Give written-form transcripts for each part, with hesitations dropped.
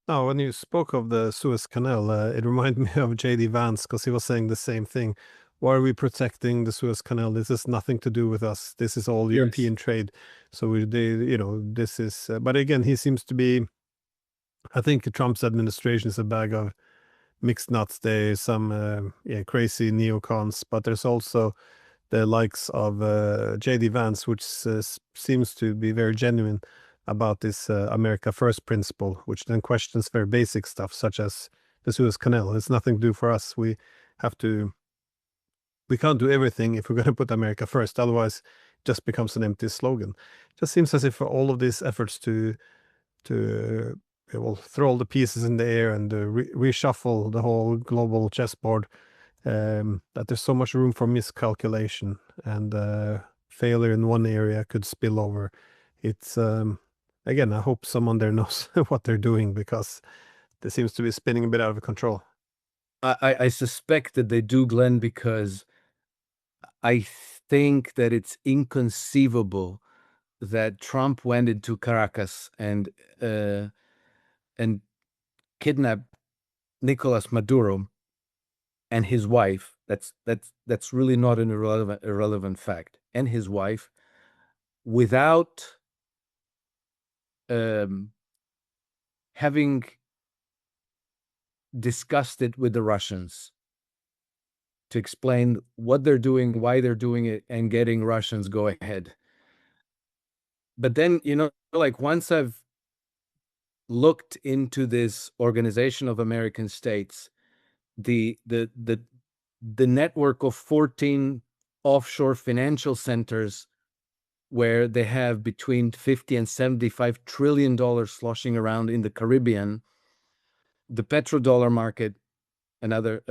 Now, when you spoke of the Suez Canal, it reminded me of J.D. Vance because he was saying the same thing. Why are we protecting the Suez Canal? This has nothing to do with us. This is all Yes. European trade. So this is. But again, he seems to be. I think Trump's administration is a bag of mixed nuts. There's some crazy neocons, but there's also the likes of J.D. Vance, which seems to be very genuine about this America First principle, which then questions very basic stuff such as the Suez Canal. It's nothing to do for us. Have to. We can't do everything if we're going to put America first. Otherwise, it just becomes an empty slogan. It just seems as if all of these efforts to throw all the pieces in the air and reshuffle the whole global chessboard, that there's so much room for miscalculation and failure in one area could spill over. It's again, I hope someone there knows what they're doing because this seems to be spinning a bit out of control. I suspect that they do, Glenn, because I think that it's inconceivable that Trump went into Caracas and kidnapped Nicolas Maduro and his wife. That's really not an irrelevant fact. And his wife, without having discussed it with the Russians to explain what they're doing, why they're doing it, and getting Russians go ahead. But then, like once I've looked into this Organization of American States, the network of 14 offshore financial centers where they have between 50 and 75 trillion dollars sloshing around in the Caribbean, the petrodollar market, another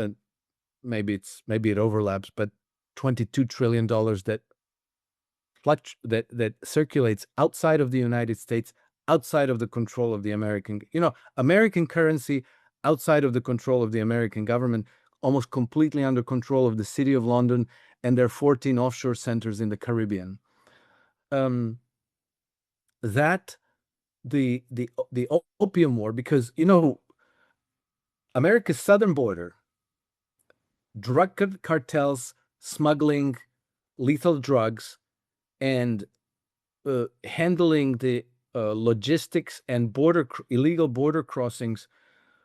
maybe it overlaps, but $22 trillion that circulates outside of the United States, outside of the control of the American currency, outside of the control of the American government, almost completely under control of the City of London and their 14 offshore centers in the Caribbean. That the opium war, because America's southern border, drug cartels smuggling lethal drugs and handling the logistics and illegal border crossings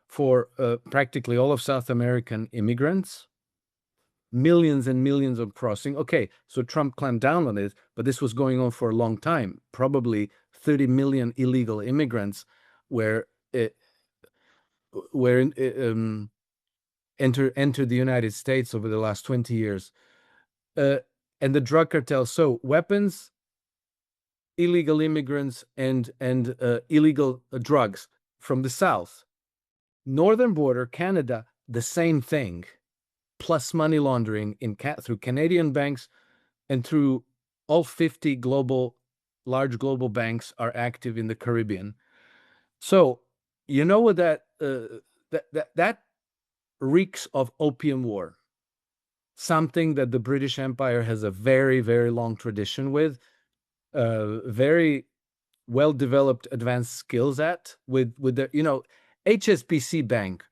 for practically all of South American immigrants, millions and millions of crossing. Okay, so Trump clamped down on it, but this was going on for a long time. Probably 30 million illegal immigrants were entered the United States over the last 20 years. And the drug cartels, so weapons, illegal immigrants, and illegal drugs from the south. Northern border, Canada, the same thing, plus money laundering through Canadian banks and through all 50 large global banks are active in the Caribbean. So you know what that reeks of opium war, something that the British Empire has a very, very long tradition with, very well-developed advanced skills at, with the HSBC Bank,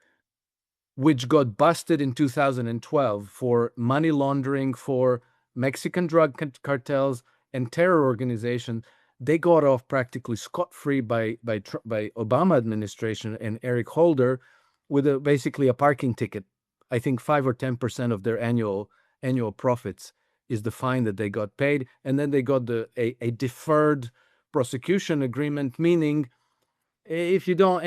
which got busted in 2012 for money laundering for Mexican drug cartels and terror organizations. They got off practically scot-free by Obama administration and Eric Holder with basically a parking ticket. I think 5 or 10% of their annual profits is the fine that they got paid, and then they got a deferred prosecution agreement, meaning if you don't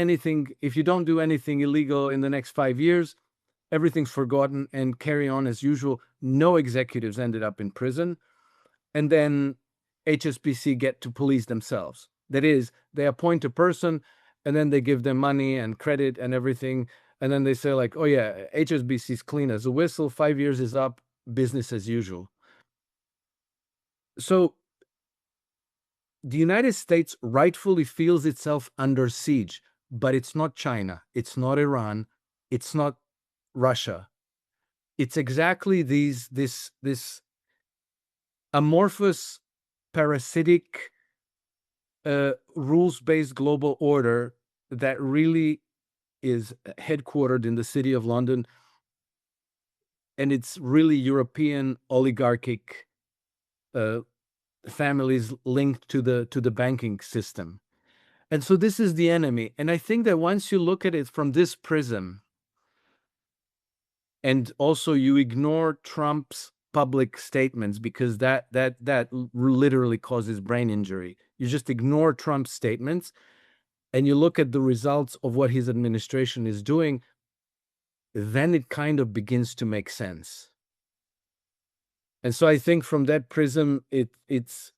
do anything illegal in the next 5 years, everything's forgotten and carry on as usual. No executives ended up in prison, and then HSBC get to police themselves. That is, they appoint a person, and then they give them money and credit and everything, and then they say like, oh yeah, HSBC's clean as a whistle, 5 years is up, business as usual. So the United States rightfully feels itself under siege, but it's not China, it's not Iran, it's not Russia. It's exactly this amorphous, parasitic, rules-based global order that really is headquartered in the city of London, and it's really European oligarchic families linked to the banking system. And so this is the enemy. And I think that once you look at it from this prism, and also you ignore Trump's public statements, because that literally causes brain injury. You just ignore Trump's statements and you look at the results of what his administration is doing, then it kind of begins to make sense. And so I think from that prism, it's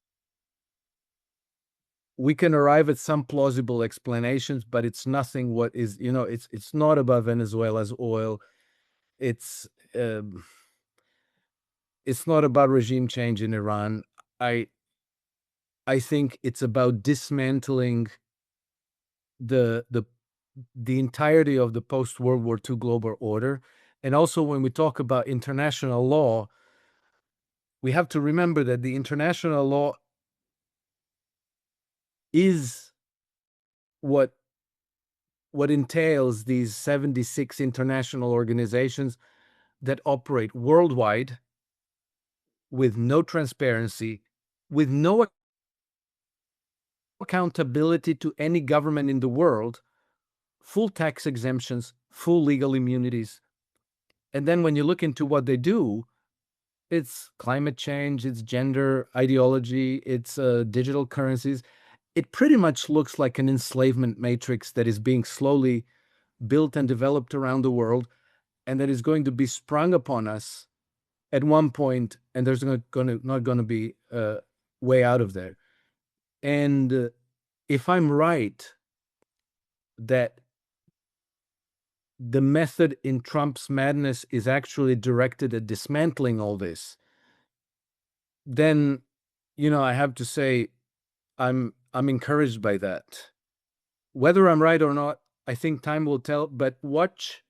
we can arrive at some plausible explanations, but it's nothing what is, it's not about Venezuela's oil. It's not about regime change in Iran. I think it's about dismantling the entirety of the post-World War II global order. And also when we talk about international law, we have to remember that the international law is what entails these 76 international organizations that operate worldwide with no transparency, with no accountability to any government in the world, full tax exemptions, full legal immunities. And then when you look into what they do, it's climate change, it's gender ideology, it's digital currencies. It pretty much looks like an enslavement matrix that is being slowly built and developed around the world, and that is going to be sprung upon us at one point, and there's not going to be a way out of there. And if I'm right that the method in Trump's madness is actually directed at dismantling all this, then, I have to say I'm encouraged by that. Whether I'm right or not, I think time will tell, but watch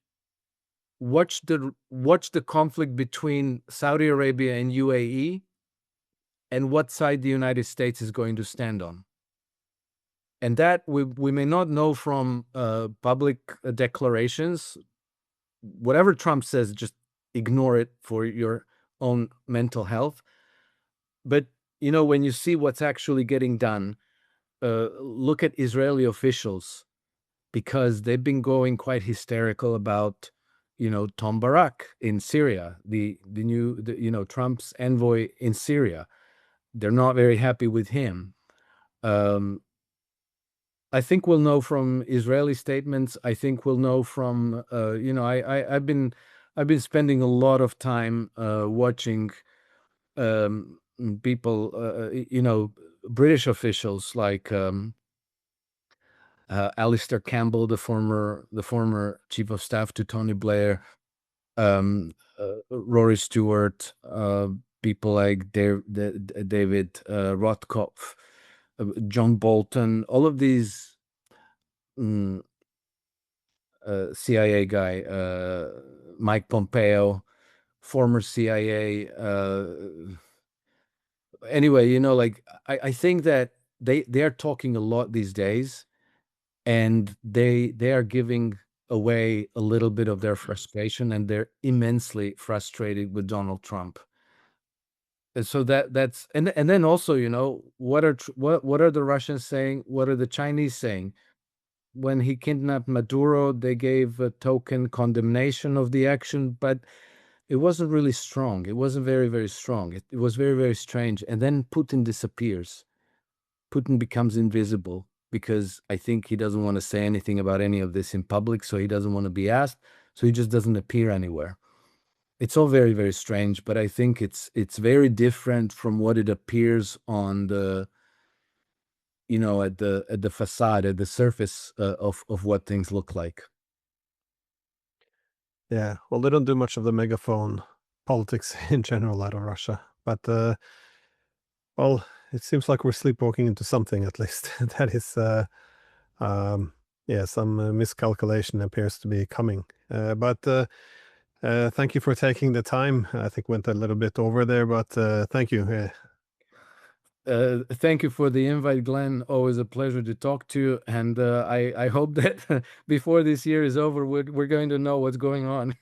the conflict between Saudi Arabia and UAE and what side the United States is going to stand on. And that we may not know from public declarations. Whatever Trump says, just ignore it for your own mental health. But, when you see what's actually getting done, look at Israeli officials, because they've been going quite hysterical about, Tom Barak in Syria, the new, Trump's envoy in Syria. They're not very happy with him. I think we'll know from Israeli statements. I think we'll know from, I've been spending a lot of time watching people, British officials like Alistair Campbell, the former chief of staff to Tony Blair, Rory Stewart, people like David Rothkopf, John Bolton, all of these CIA guy, Mike Pompeo, former CIA. Anyway, I think that they are talking a lot these days, and they are giving away a little bit of their frustration, and they're immensely frustrated with Donald Trump. And so that's and then also, what are the Russians saying? What are the Chinese saying? When he kidnapped Maduro, they gave a token condemnation of the action, but it wasn't really strong. It wasn't very, very strong. It was very, very strange. And then Putin disappears. Putin becomes invisible, because I think he doesn't want to say anything about any of this in public, so he doesn't want to be asked, so he just doesn't appear anywhere. It's all very, very strange, but I think it's very different from what it appears on the, at the facade, at the surface of what things look like. Yeah, well, they don't do much of the megaphone politics in general out of Russia, but well, it seems like we're sleepwalking into something, at least. That is, yeah, some miscalculation appears to be coming. But thank you for taking the time. I think went a little bit over there, but thank you. Thank you for the invite, Glenn. Always a pleasure to talk to you. And I hope that before this year is over, we're going to know what's going on.